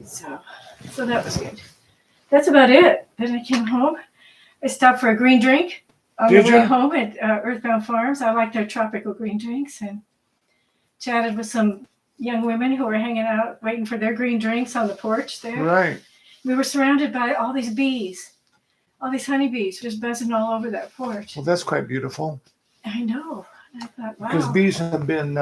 So that was good. That's about it. Then I came home. I stopped for a green drink on the way home at Earthbound Farms. I like their tropical green drinks, and chatted with some young women who were hanging out waiting for their green drinks on the porch there. Right. We were surrounded by all these bees, all these honeybees just buzzing all over that porch. Well, that's quite beautiful. I know. I thought, wow. Because bees have been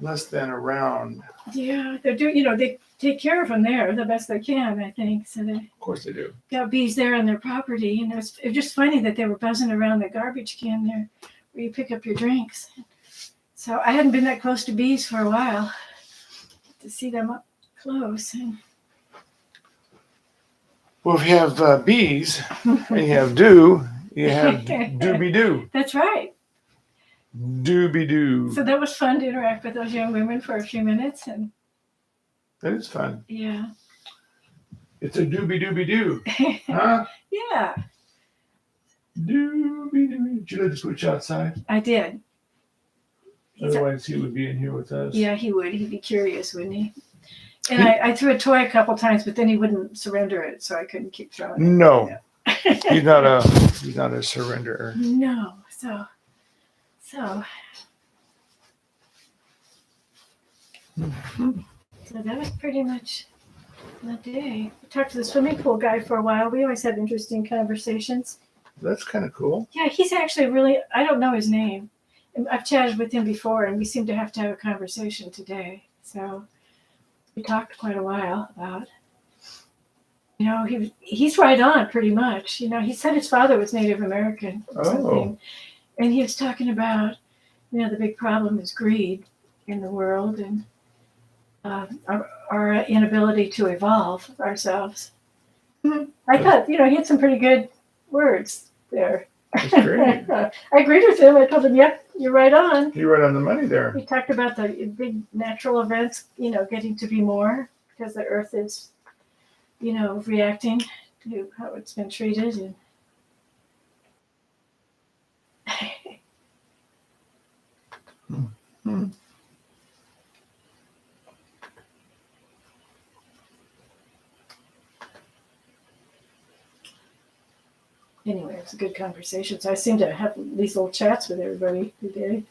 less than around. Yeah, they're they take care of them there the best they can, I think. So they, of course they do. Got bees there on their property, and it was just funny that they were buzzing around the garbage can there where you pick up your drinks. So I hadn't been that close to bees for a while to see them up close. And well, if you have bees and you have dew, you have dooby-doo. That's right. Dooby-doo. So that was fun to interact with those young women for a few minutes. And that is fun. Yeah. It's a dooby-dooby-doo. Huh? Yeah. Dooby-doo. Did you let the switch outside? I did. Otherwise, he would be in here with us. Yeah, he would. He'd be curious, wouldn't he? And I threw a toy a couple times, but then he wouldn't surrender it, so I couldn't keep throwing it. No. He's not a surrenderer. No. So that was pretty much the day. We talked to the swimming pool guy for a while. We always have interesting conversations. That's kind of cool. Yeah, he's actually really, I don't know his name. I've chatted with him before, and we seem to have a conversation today. So we talked quite a while about, he's right on pretty much. He said his father was Native American or something. And he was talking about, the big problem is greed in the world and our inability to evolve ourselves. I thought, he had some pretty good words there. That's great. I agreed with him. I told him, yep, you're right on. You're right on the money there. He talked about the big natural events, getting to be more because the earth is, reacting to how it's been treated. And Anyway, it was a good conversation. So I seem to have these little chats with everybody today.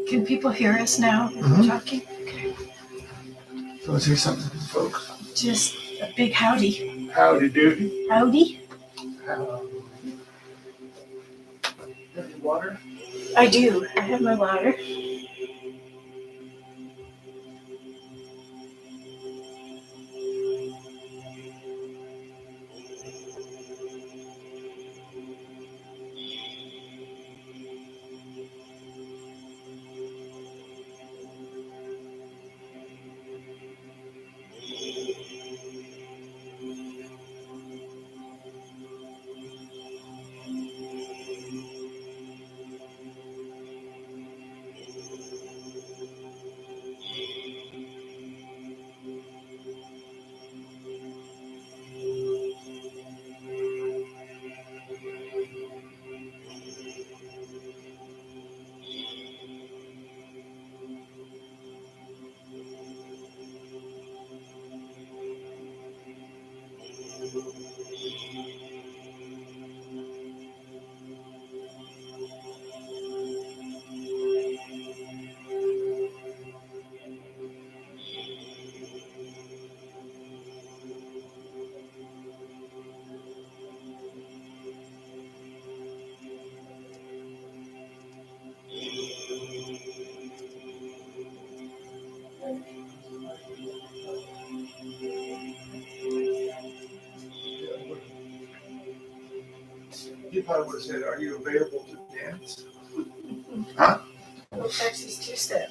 Can people hear us now? Mm-hmm. Talking? Okay. So let's hear something, folks. Just a big howdy. Howdy doody. Howdy. Howdy. water? I do. I have my water. You probably would have said, "Are you available to dance?" Huh? Little Texas two-step.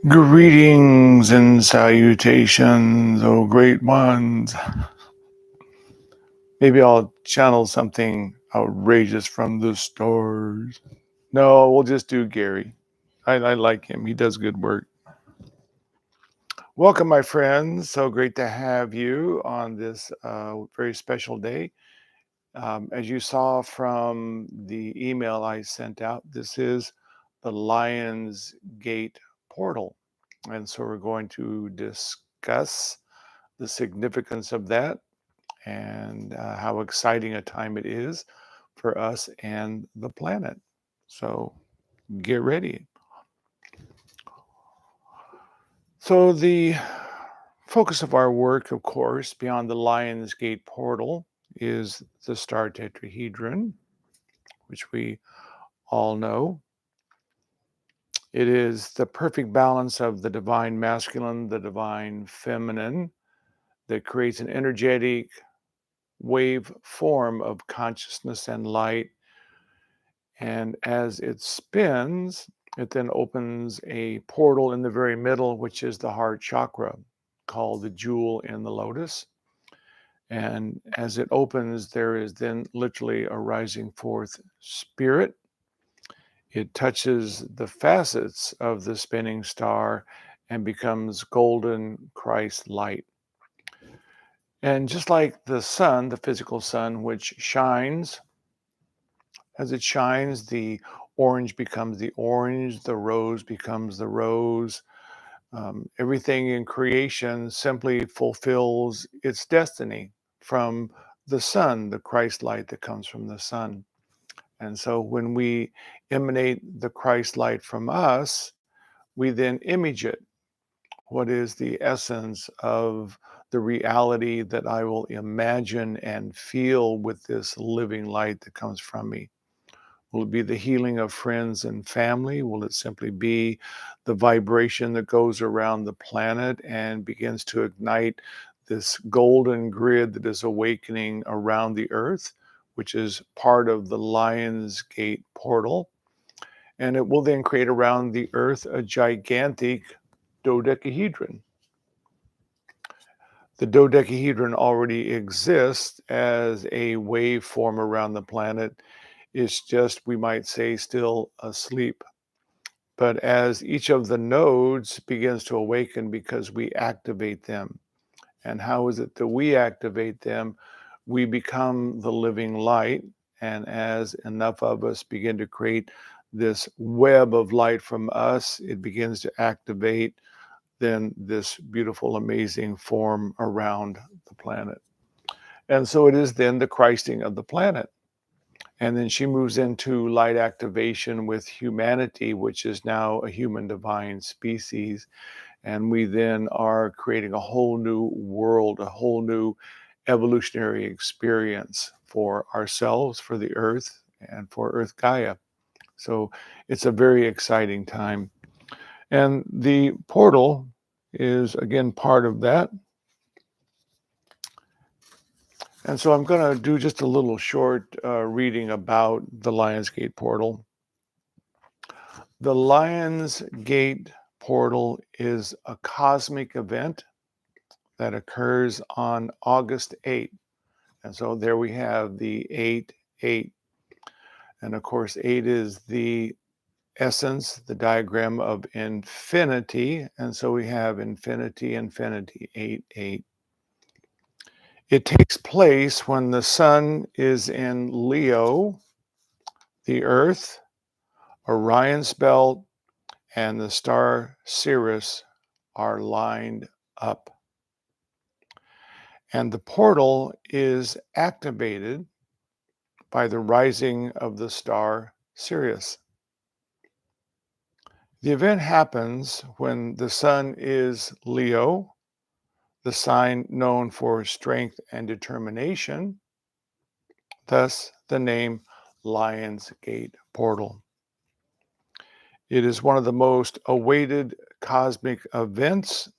Greetings and salutations, oh great ones. Maybe I'll channel something outrageous from the stars. No, we'll just do Gary. I like him. He does good work. Welcome, my friends. So great to have you on this very special day. As you saw from the email I sent out, this is the Lion's Gate portal. And so we're going to discuss the significance of that and how exciting a time it is for us and the planet. So get ready. So the focus of our work, of course, beyond the Lion's Gate portal is the star tetrahedron, which we all know. It is the perfect balance of the divine masculine, the divine feminine, that creates an energetic wave form of consciousness and light. And as it spins, it then opens a portal in the very middle, which is the heart chakra, called the jewel in the lotus. And as it opens, there is then literally a rising forth spirit. It touches the facets of the spinning star and becomes golden Christ light. And just like the sun, the physical sun, which shines, as it shines, the orange becomes the orange, the rose becomes the rose. Everything in creation simply fulfills its destiny from the sun, the Christ light that comes from the sun. And so when we emanate the Christ light from us, we then image it. What is the essence of the reality that I will imagine and feel with this living light that comes from me? Will it be the healing of friends and family? Will it simply be the vibration that goes around the planet and begins to ignite this golden grid that is awakening around the earth, which is part of the Lion's Gate portal? And it will then create around the earth a gigantic dodecahedron. The dodecahedron already exists as a waveform around the planet. It's just, we might say, still asleep. But as each of the nodes begins to awaken because we activate them, and how is it that we activate them? We become the living light. And as enough of us begin to create this web of light from us, it begins to activate then this beautiful, amazing form around the planet. And so it is then the Christing of the planet. And then she moves into light activation with humanity, which is now a human divine species. And we then are creating a whole new world, a whole new evolutionary experience for ourselves, for the earth, and for Earth Gaia. So it's a very exciting time. And the portal is, again, part of that. And so I'm going to do just a little short reading about the Lion's Gate portal. The Lion's Gate portal is a cosmic event that occurs on August 8th. And so there we have the 8-8. And of course, 8 is the essence, the diagram of infinity. And so we have infinity, infinity, 8-8. It takes place when the sun is in Leo, the earth, Orion's belt, and the star Sirius are lined up. And the portal is activated by the rising of the star Sirius. The event happens when the sun is Leo, the sign known for strength and determination, thus the name Lion's Gate portal. It is one of the most awaited cosmic events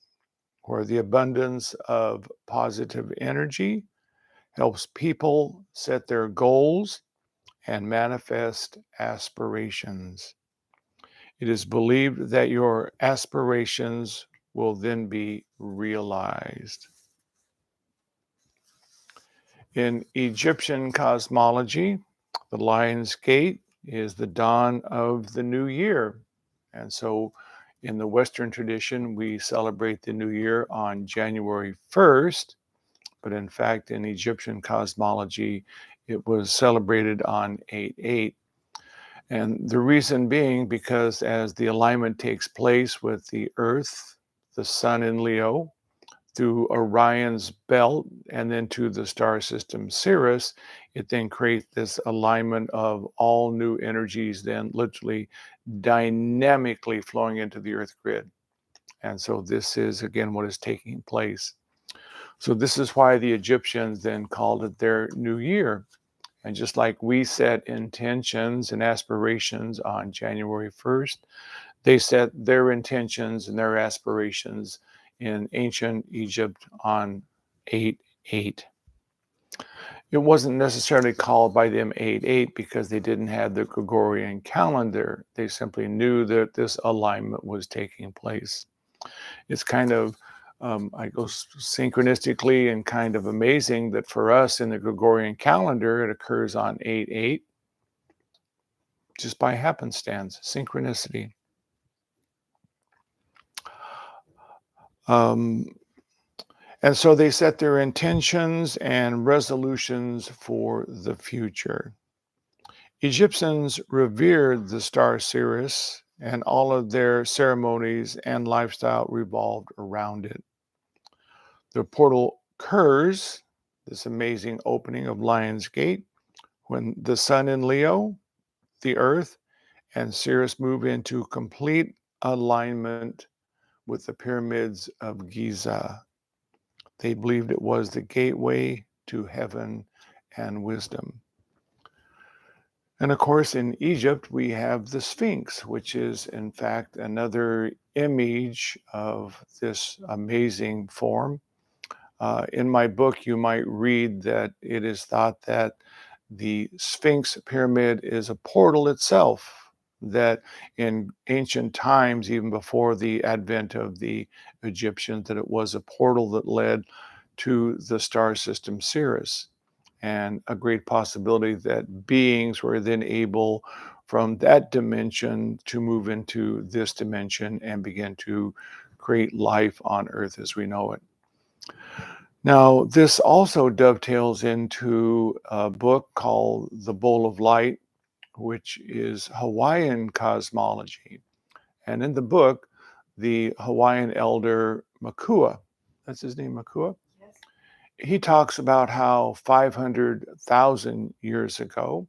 where the abundance of positive energy helps people set their goals and manifest aspirations. It is believed that your aspirations will then be realized. In Egyptian cosmology, the Lion's Gate is the dawn of the new year. And so in the Western tradition, we celebrate the new year on January 1st, but in fact, in Egyptian cosmology, it was celebrated on 8/8. And the reason being because as the alignment takes place with the Earth, the Sun in Leo, through Orion's belt and then to the star system Sirius, it then creates this alignment of all new energies, then literally dynamically flowing into the Earth grid. And so this is, again, what is taking place. So this is why the Egyptians then called it their new year. And just like we set intentions and aspirations on January 1st, they set their intentions and their aspirations in ancient Egypt on 8/8. It wasn't necessarily called by them 8/8 because they didn't have the Gregorian calendar. They simply knew that this alignment was taking place. It's kind of, I go synchronistically and kind of amazing that for us in the Gregorian calendar, it occurs on 8/8 just by happenstance, synchronicity. Um, and so they set their intentions and resolutions for the future. Egyptians revered the star Sirius, and all of their ceremonies and lifestyle revolved around it. The portal occurs, this amazing opening of Lion's Gate, when the Sun in Leo, the Earth, and Sirius move into complete alignment with the pyramids of Giza. They believed it was the gateway to heaven and wisdom. And of course, in Egypt, we have the Sphinx, which is in fact another image of this amazing form. In my book, you might read that it is thought that the Sphinx pyramid is a portal itself, that in ancient times, even before the advent of the Egyptians, that it was a portal that led to the star system Sirius, and a great possibility that beings were then able from that dimension to move into this dimension and begin to create life on Earth as we know it. Now, this also dovetails into a book called The Bowl of Light, which is Hawaiian cosmology. And in the book, the Hawaiian elder Makua, that's his name, Makua? Yes. He talks about how 500,000 years ago,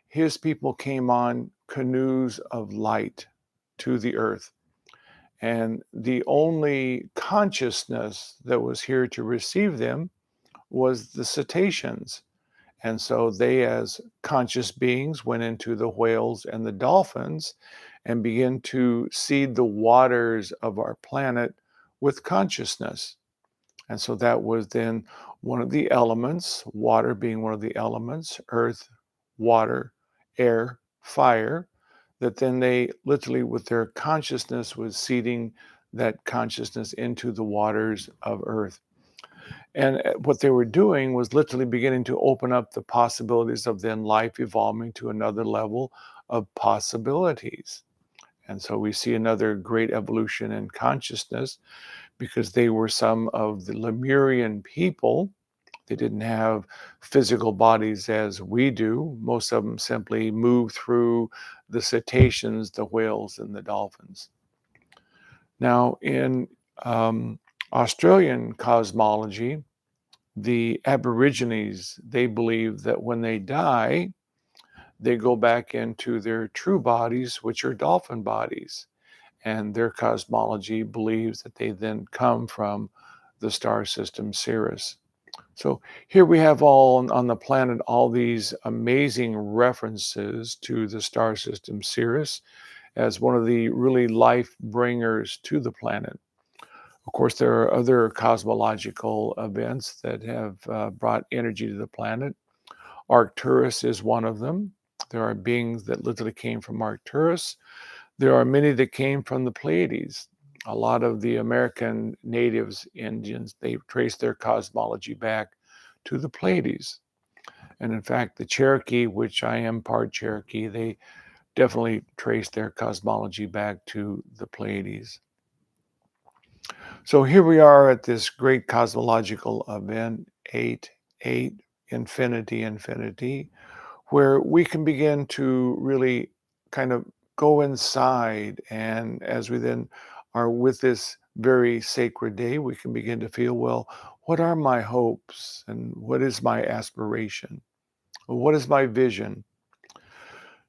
his people came on canoes of light to the earth. And the only consciousness that was here to receive them was the cetaceans. And so they, as conscious beings, went into the whales and the dolphins and began to seed the waters of our planet with consciousness. And so that was then one of the elements, water being one of the elements, earth, water, air, fire, that then they literally, with their consciousness, was seeding that consciousness into the waters of earth. And what they were doing was literally beginning to open up the possibilities of then life evolving to another level of possibilities. And so we see another great evolution in consciousness because they were some of the Lemurian people. They didn't have physical bodies as we do. Most of them simply moved through the cetaceans, the whales, and the dolphins. Now, in Australian cosmology, the Aborigines, they believe that when they die, they go back into their true bodies, which are dolphin bodies. And their cosmology believes that they then come from the star system Sirius. So here we have all on the planet, all these amazing references to the star system Sirius as one of the really life bringers to the planet. Of course, there are other cosmological events that have brought energy to the planet. Arcturus is one of them. There are beings that literally came from Arcturus. There are many that came from the Pleiades. A lot of the American natives, Indians, they trace their cosmology back to the Pleiades. And in fact, the Cherokee, which I am part Cherokee, they definitely trace their cosmology back to the Pleiades. So here we are at this great cosmological event, 8, infinity, infinity, where we can begin to really kind of go inside. And as we then are with this very sacred day, we can begin to feel, well, what are my hopes and what is my aspiration? What is my vision?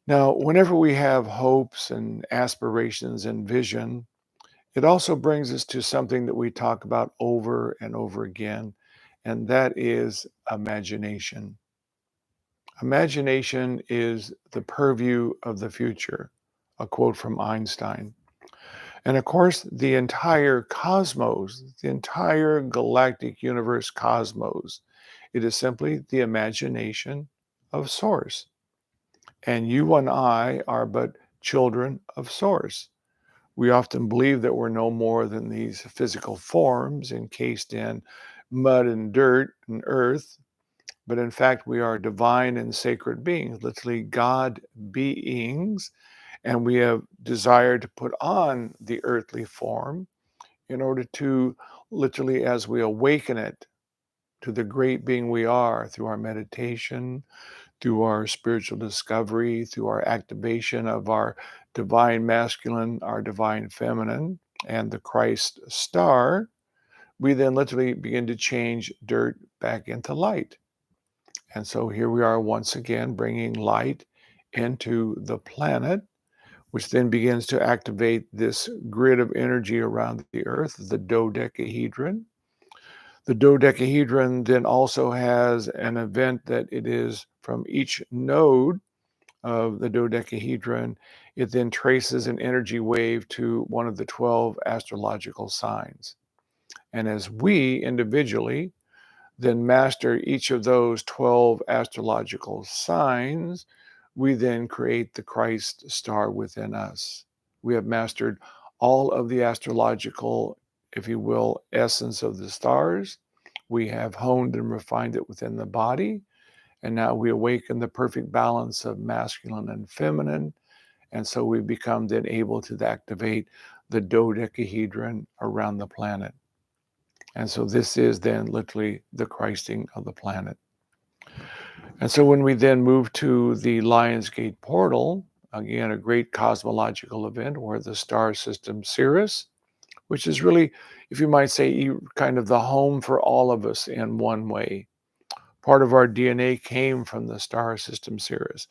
Now, whenever we have hopes and aspirations and vision, it also brings us to something that we talk about over and over again, and that is imagination. Imagination is the purview of the future, a quote from Einstein. And of course, the entire cosmos, the entire galactic universe cosmos, it is simply the imagination of Source. And you and I are but children of Source. We often believe that we're no more than these physical forms encased in mud and dirt and earth, but in fact, we are divine and sacred beings, literally God beings, and we have desired to put on the earthly form in order to literally, as we awaken it to the great being we are through our meditation, through our spiritual discovery, through our activation of our divine masculine, our divine feminine, and the Christ star, we then literally begin to change dirt back into light. And so here we are once again bringing light into the planet, which then begins to activate this grid of energy around the earth, the dodecahedron. The dodecahedron then also has an event that it is from each node of the dodecahedron, it then traces an energy wave to one of the 12 astrological signs. And as we individually then master each of those 12 astrological signs, we then create the Christ star within us. We have mastered all of the astrological, if you will, essence of the stars. We have honed and refined it within the body. And now we awaken the perfect balance of masculine and feminine. And so we become then able to activate the dodecahedron around the planet. And so this is then literally the Christing of the planet. And so when we then move to the Lionsgate portal, again, a great cosmological event where the star system Sirius, which is really, if you might say, kind of the home for all of us in one way. Part of our DNA came from the star system Sirius.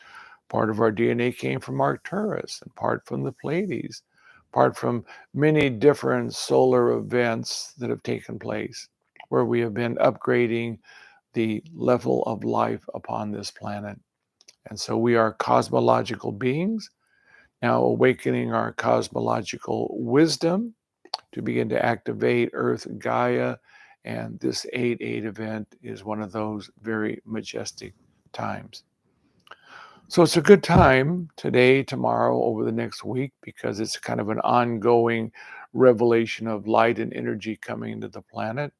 Part of our DNA came from Arcturus, and part from the Pleiades, part from many different solar events that have taken place, where we have been upgrading the level of life upon this planet. And so we are cosmological beings, now awakening our cosmological wisdom to begin to activate Earth Gaia. And this 8-8 event is one of those very majestic times. So it's a good time today, tomorrow, over the next week, because it's kind of an ongoing revelation of light and energy coming into the planet,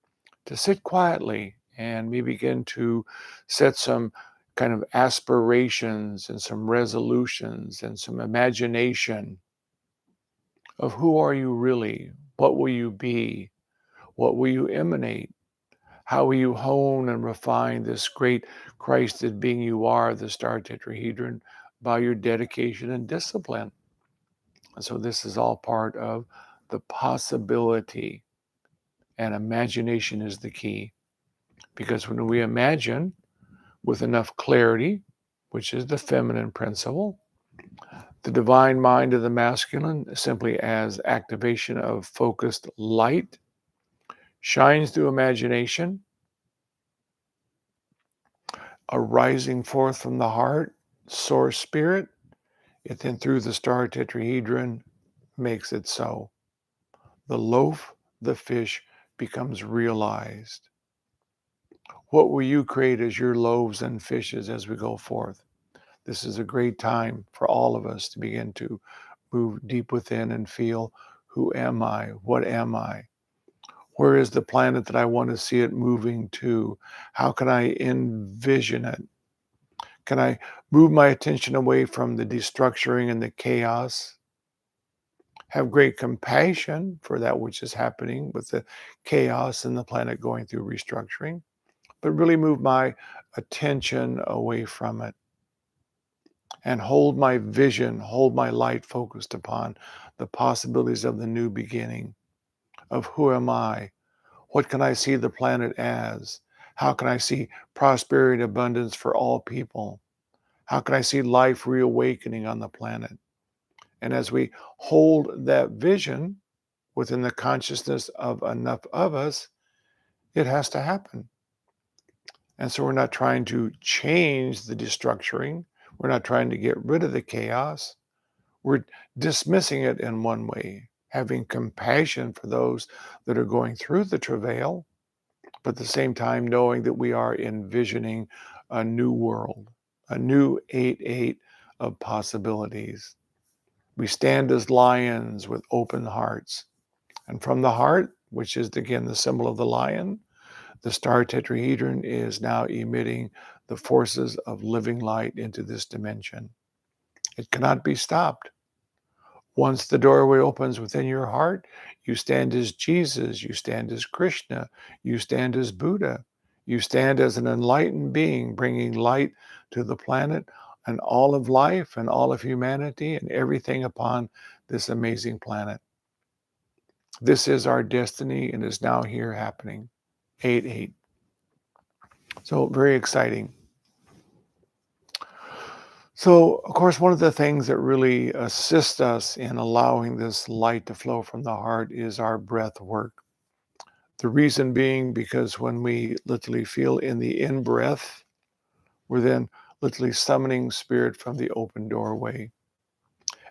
to sit quietly and maybe begin to set some kind of aspirations and some resolutions and some imagination of who are you really? What will you be? What will you emanate? How will you hone and refine this great Christed being you are, the star tetrahedron, by your dedication and discipline? And so this is all part of the possibility, and imagination is the key. Because when we imagine with enough clarity, which is the feminine principle, the divine mind of the masculine, simply as activation of focused light, shines through imagination, arising forth from the heart, source spirit, it then through the star tetrahedron makes it so. The loaf, the fish becomes realized. What will you create as your loaves and fishes as we go forth? This is a great time for all of us to begin to move deep within and feel, who am I? What am I? Where is the planet that I want to see it moving to? How can I envision it? Can I move my attention away from the destructuring and the chaos? Have great compassion for that which is happening with the chaos and the planet going through restructuring, but really move my attention away from it and hold my vision, hold my light focused upon the possibilities of the new beginning, of who am I? What can I see the planet as? How can I see prosperity and abundance for all people? How can I see life reawakening on the planet? And as we hold that vision within the consciousness of enough of us, it has to happen. And so we're not trying to change the destructuring. We're not trying to get rid of the chaos. We're dismissing it in one way, having compassion for those that are going through the travail, but at the same time knowing that we are envisioning a new world, a new 8-8 of possibilities. We stand as lions with open hearts. And from the heart, which is again the symbol of the lion, the star tetrahedron is now emitting the forces of living light into this dimension. It cannot be stopped. Once the doorway opens within your heart, you stand as Jesus, you stand as Krishna, you stand as Buddha, you stand as an enlightened being bringing light to the planet and all of life and all of humanity and everything upon this amazing planet. This is our destiny and is now here happening. 8-8. So very exciting. So, of course, one of the things that really assists us in allowing this light to flow from the heart is our breath work. The reason being because when we literally feel in the in-breath, we're then literally summoning spirit from the open doorway.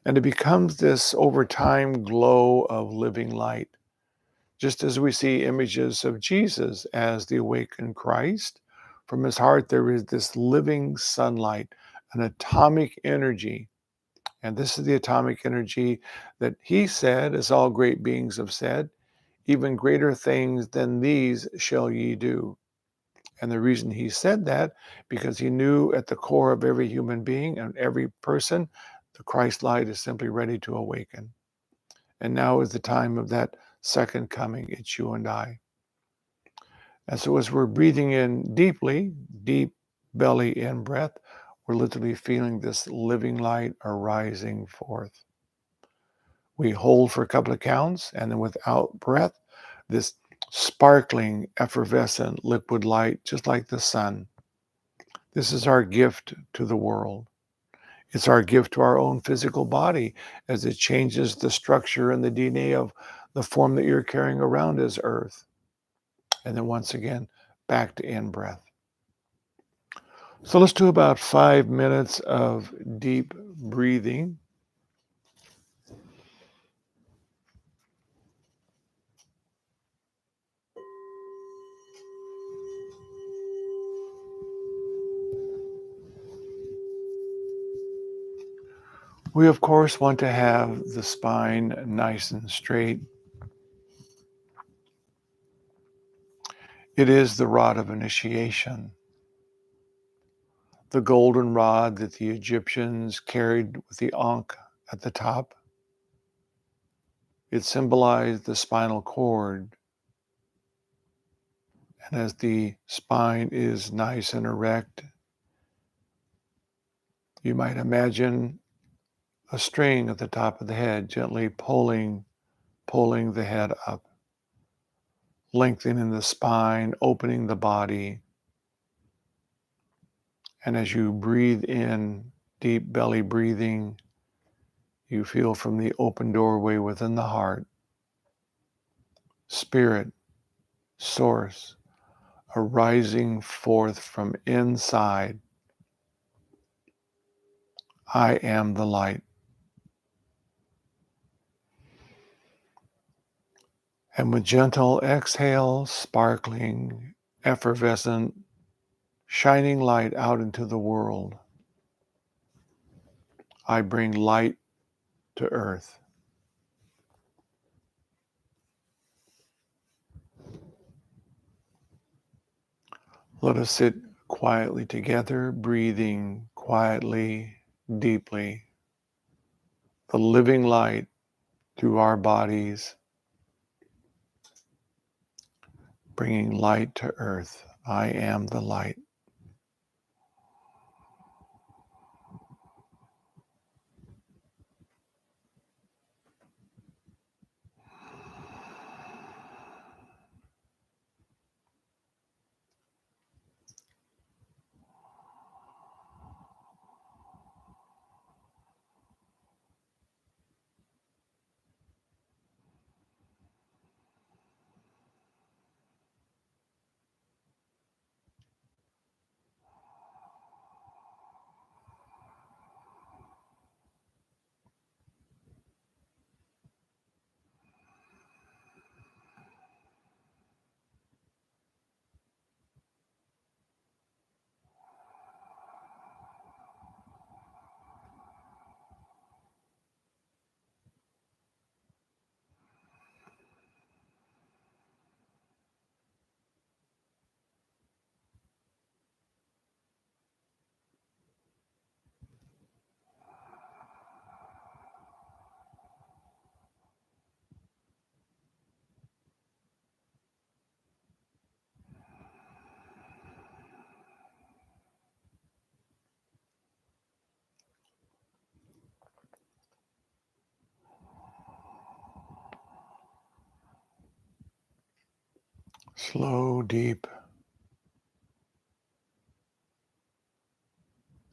And it becomes this over time glow of living light. Just as we see images of Jesus as the awakened Christ, from his heart there is this living sunlight, an atomic energy. And this is the atomic energy that he said, as all great beings have said, even greater things than these shall ye do. And the reason he said that, because he knew at the core of every human being and every person, the Christ light is simply ready to awaken. And now is the time of that second coming. It's you and I. And so as we're breathing in deeply, deep belly in breath, we're literally feeling this living light arising forth. We hold for a couple of counts, and then without breath, this sparkling, effervescent liquid light, just like the sun. This is our gift to the world. It's our gift to our own physical body as it changes the structure and the DNA of the form that you're carrying around as earth. And then once again, back to in-breath. So let's do about 5 minutes of deep breathing. We, of course, want to have the spine nice and straight. It is the rod of initiation, the golden rod that the Egyptians carried with the ankh at the top. It symbolized the spinal cord. And as the spine is nice and erect, you might imagine a string at the top of the head, gently pulling the head up, lengthening the spine, opening the body. And as you breathe in, deep belly breathing, you feel from the open doorway within the heart, spirit, source, arising forth from inside. I am the light. And with gentle exhale, sparkling, effervescent, shining light out into the world, I bring light to earth. Let us sit quietly together, breathing quietly, deeply, the living light through our bodies, bringing light to earth. I am the light. Slow, deep,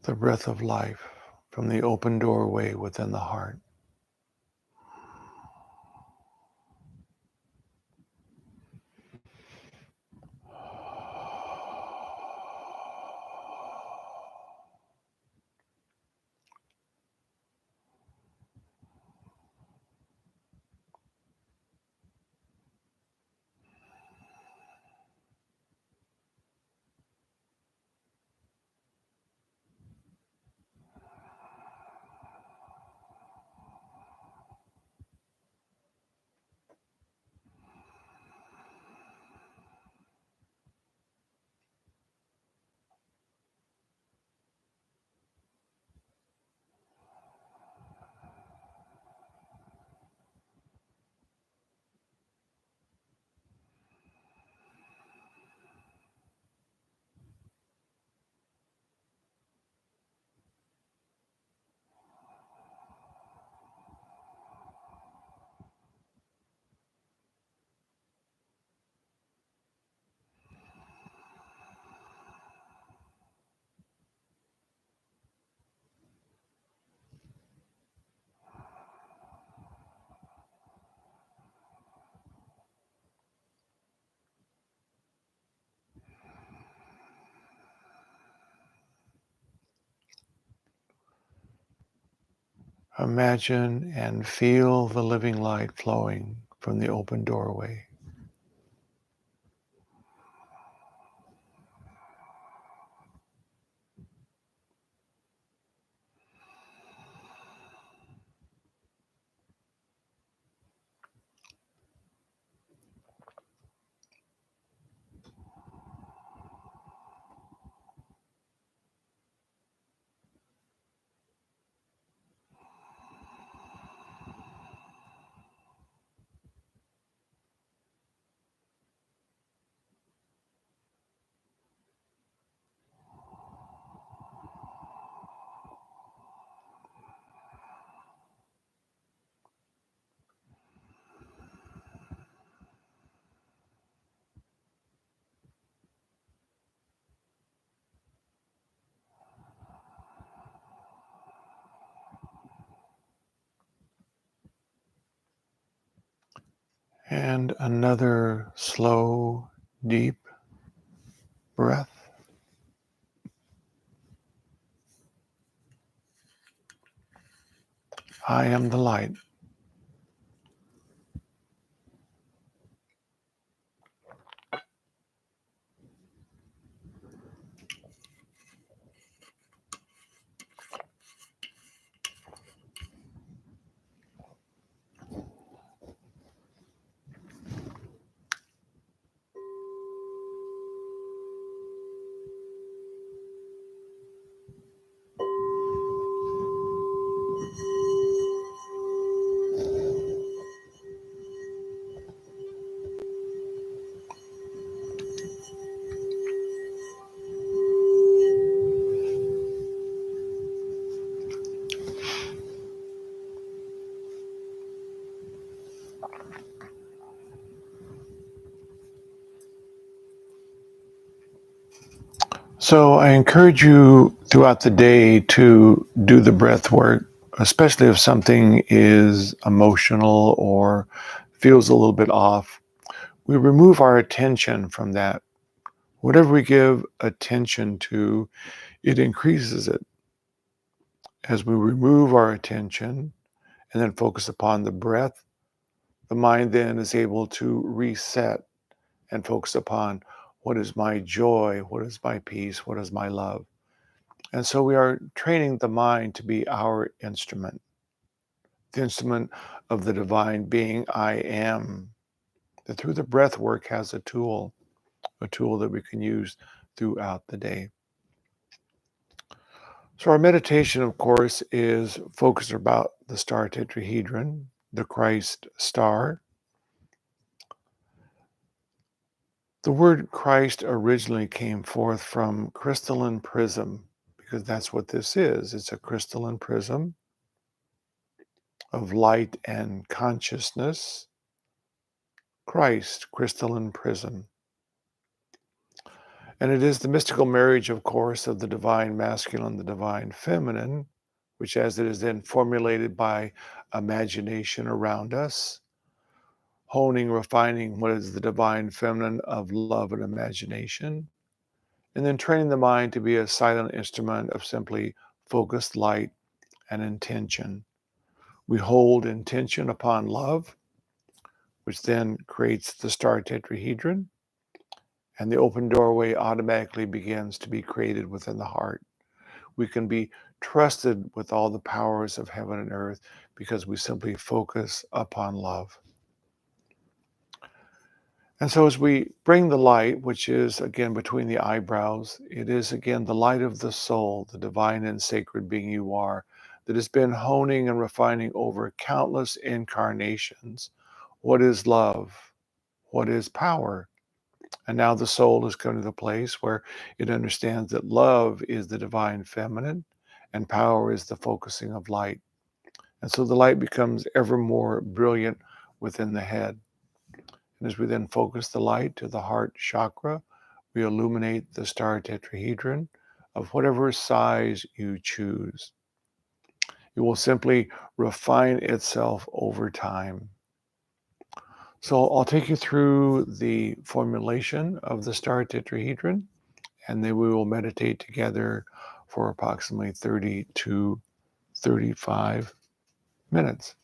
the breath of life from the open doorway within the heart. Imagine and feel the living light flowing from the open doorway. And another slow, deep breath. I am the light. So I encourage you throughout the day to do the breath work, especially if something is emotional or feels a little bit off. We remove our attention from that. Whatever we give attention to, it increases it. As we remove our attention and then focus upon the breath, the mind then is able to reset and focus upon what is my joy, what is my peace, what is my love. And so we are training the mind to be our instrument, the instrument of the divine being I am, that through the breath work has a tool that we can use throughout the day. So our meditation, of course, is focused about the star tetrahedron, the Christ star. The word Christ originally came forth from crystalline prism, because that's what this is. It's a crystalline prism of light and consciousness. Christ, crystalline prism. And it is the mystical marriage, of course, of the divine masculine and the divine feminine, which as it is then formulated by imagination around us, honing, refining what is the divine feminine of love and imagination, and then training the mind to be a silent instrument of simply focused light and intention. We hold intention upon love, which then creates the star tetrahedron, and the open doorway automatically begins to be created within the heart. We can be trusted with all the powers of heaven and earth because we simply focus upon love. And so as we bring the light, which is again between the eyebrows, it is again the light of the soul, the divine and sacred being you are, that has been honing and refining over countless incarnations. What is love? What is power? And now the soul has come to the place where it understands that love is the divine feminine and power is the focusing of light. And so the light becomes ever more brilliant within the head. And as we then focus the light to the heart chakra, we illuminate the star tetrahedron of whatever size you choose. It will simply refine itself over time. So I'll take you through the formulation of the star tetrahedron, and then we will meditate together for approximately 30 to 35 minutes.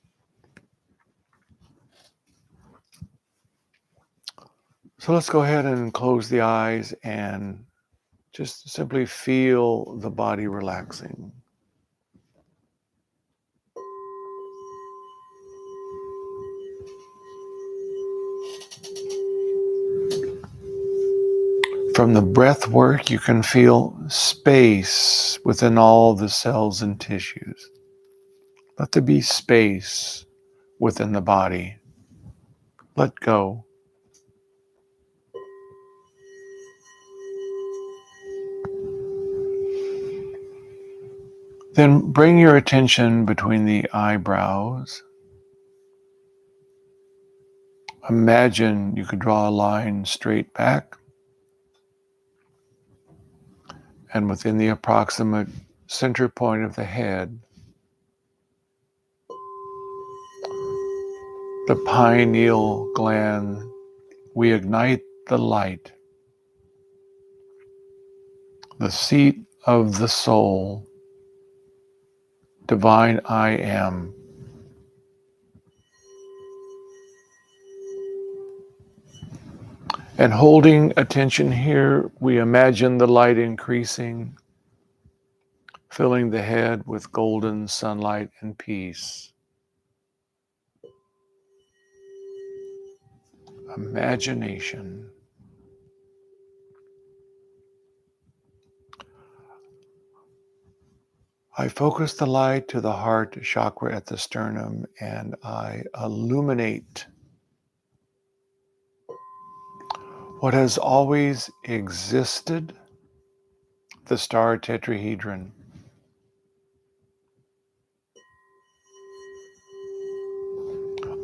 So let's go ahead and close the eyes and just simply feel the body relaxing. From the breath work, you can feel space within all the cells and tissues. Let there be space within the body. Let go. Then bring your attention between the eyebrows. Imagine you could draw a line straight back, and within the approximate center point of the head, the pineal gland, we ignite the light, the seat of the soul, divine I am. And holding attention here, we imagine the light increasing, filling the head with golden sunlight and peace. Imagination. I focus the light to the heart chakra at the sternum, and I illuminate what has always existed, the star tetrahedron.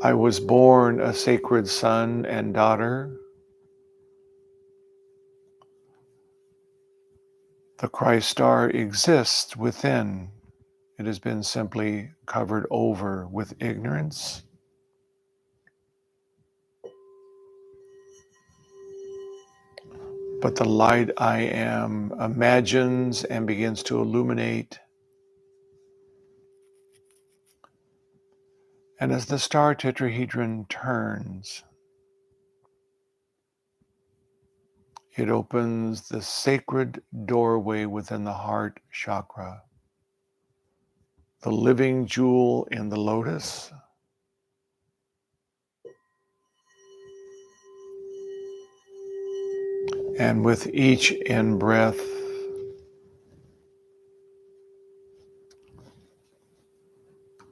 I was born a sacred son and daughter. The Christ star exists within. It has been simply covered over with ignorance. But the light I am imagines and begins to illuminate. And as the star tetrahedron turns, it opens the sacred doorway within the heart chakra, the living jewel in the lotus. And with each in-breath,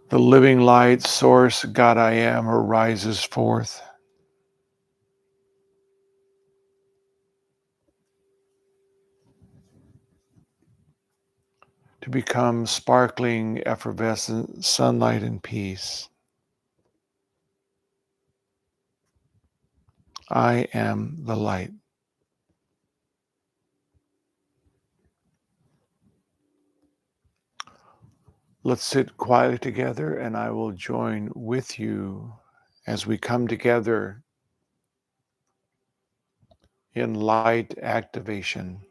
the living light source, God I am, arises forth. To become sparkling, effervescent sunlight and peace. I am the light. Let's sit quietly together, and I will join with you as we come together in light activation.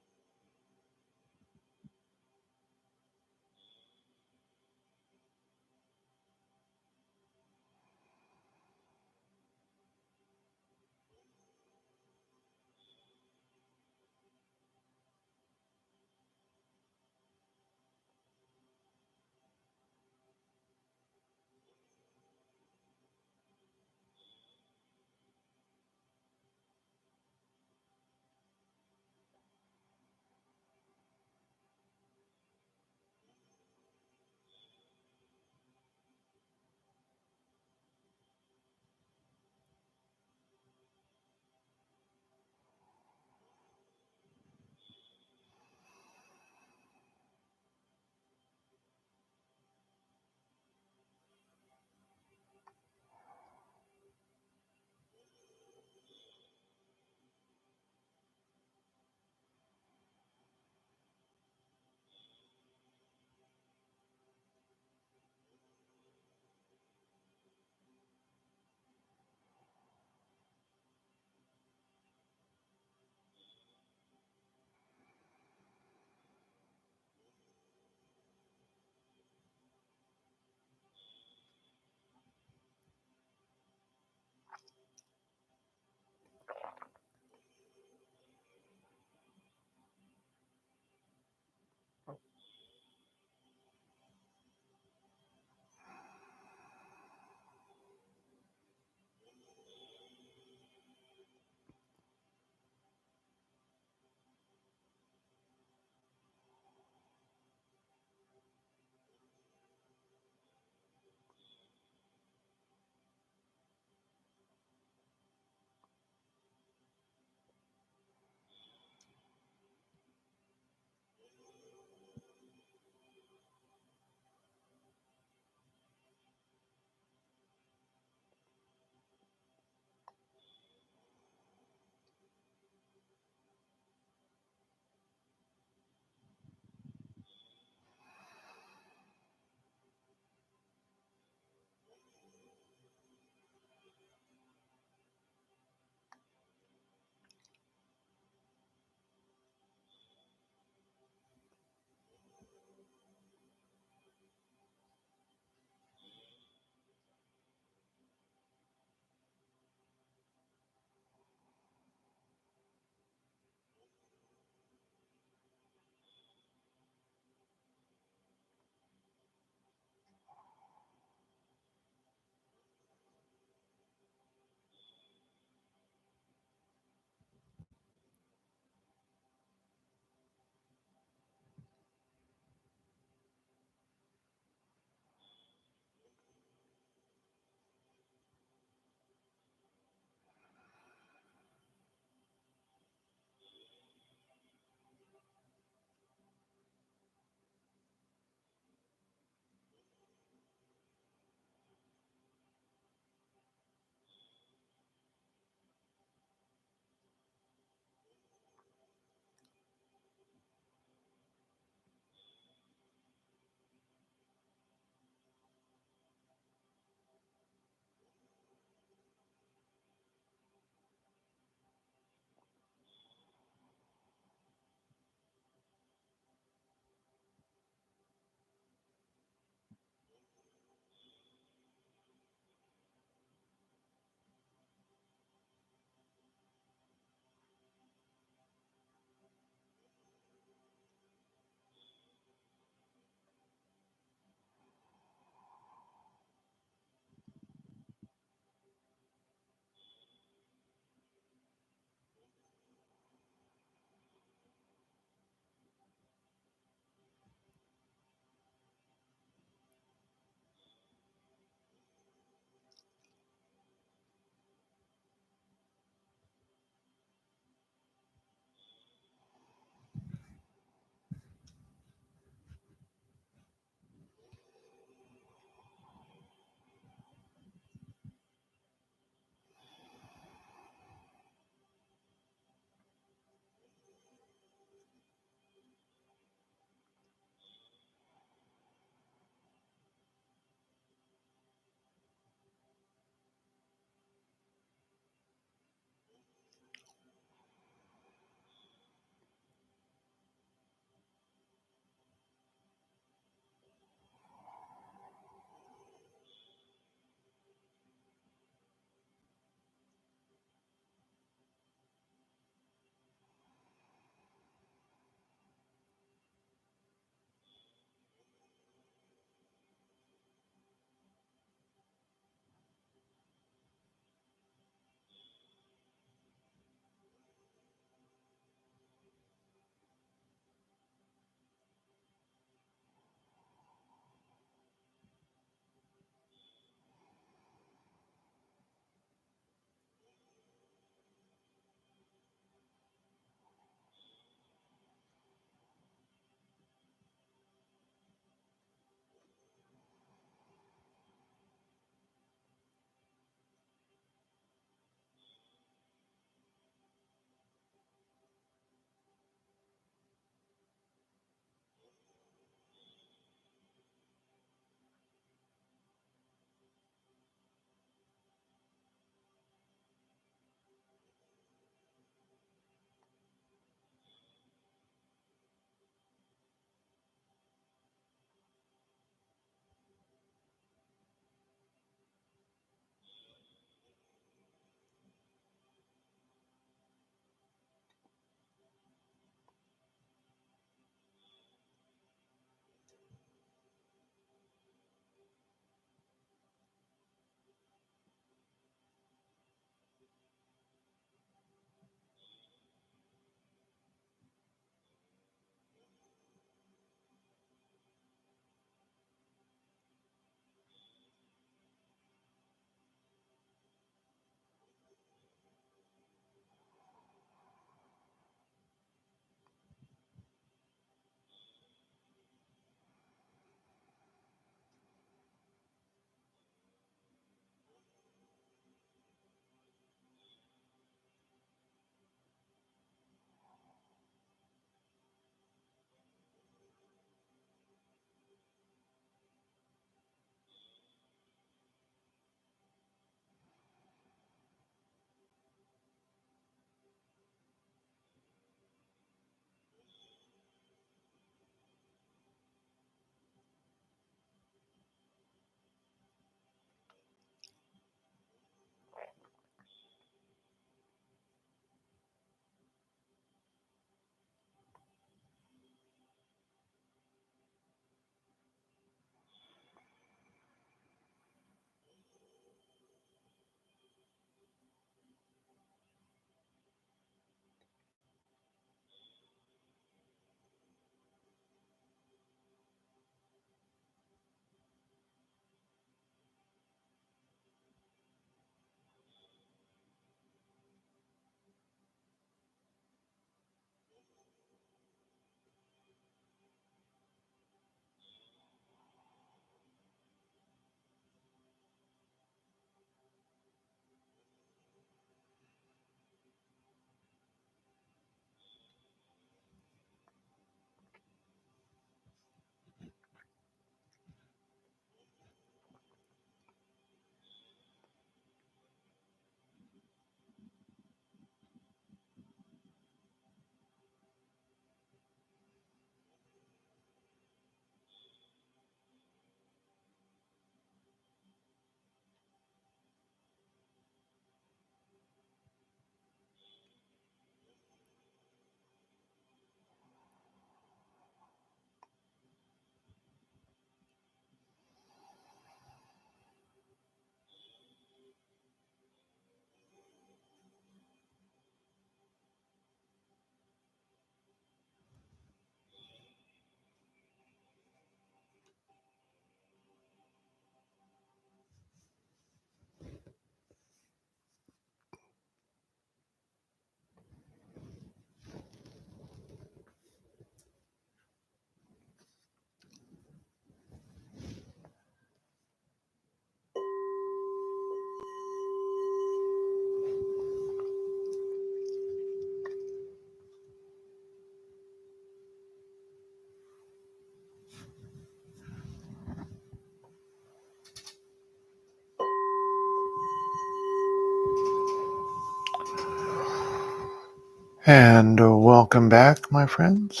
And welcome back, my friends.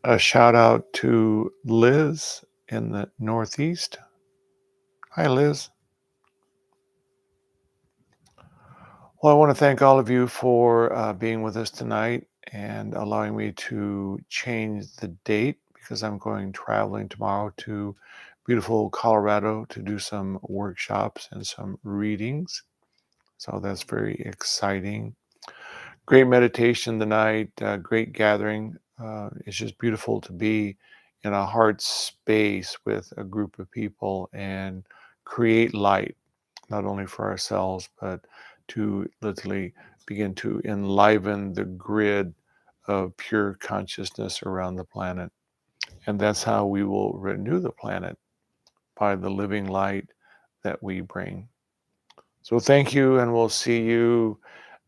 A shout out to Liz in the Northeast. Hi, Liz. Well, I want to thank all of you for being with us tonight and allowing me to change the date because I'm going traveling tomorrow to beautiful Colorado to do some workshops and some readings. So that's very exciting. Great meditation tonight, great gathering. It's just beautiful to be in a heart space with a group of people and create light, not only for ourselves, but to literally begin to enliven the grid of pure consciousness around the planet. And that's how we will renew the planet, by the living light that we bring. So thank you, and we'll see you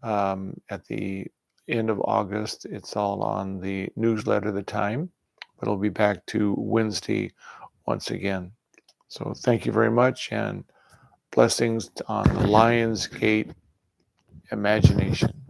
at the end of August. It's all on the newsletter, The Time, but it'll be back to Wednesday once again. So thank you very much, and blessings on the Lionsgate imagination.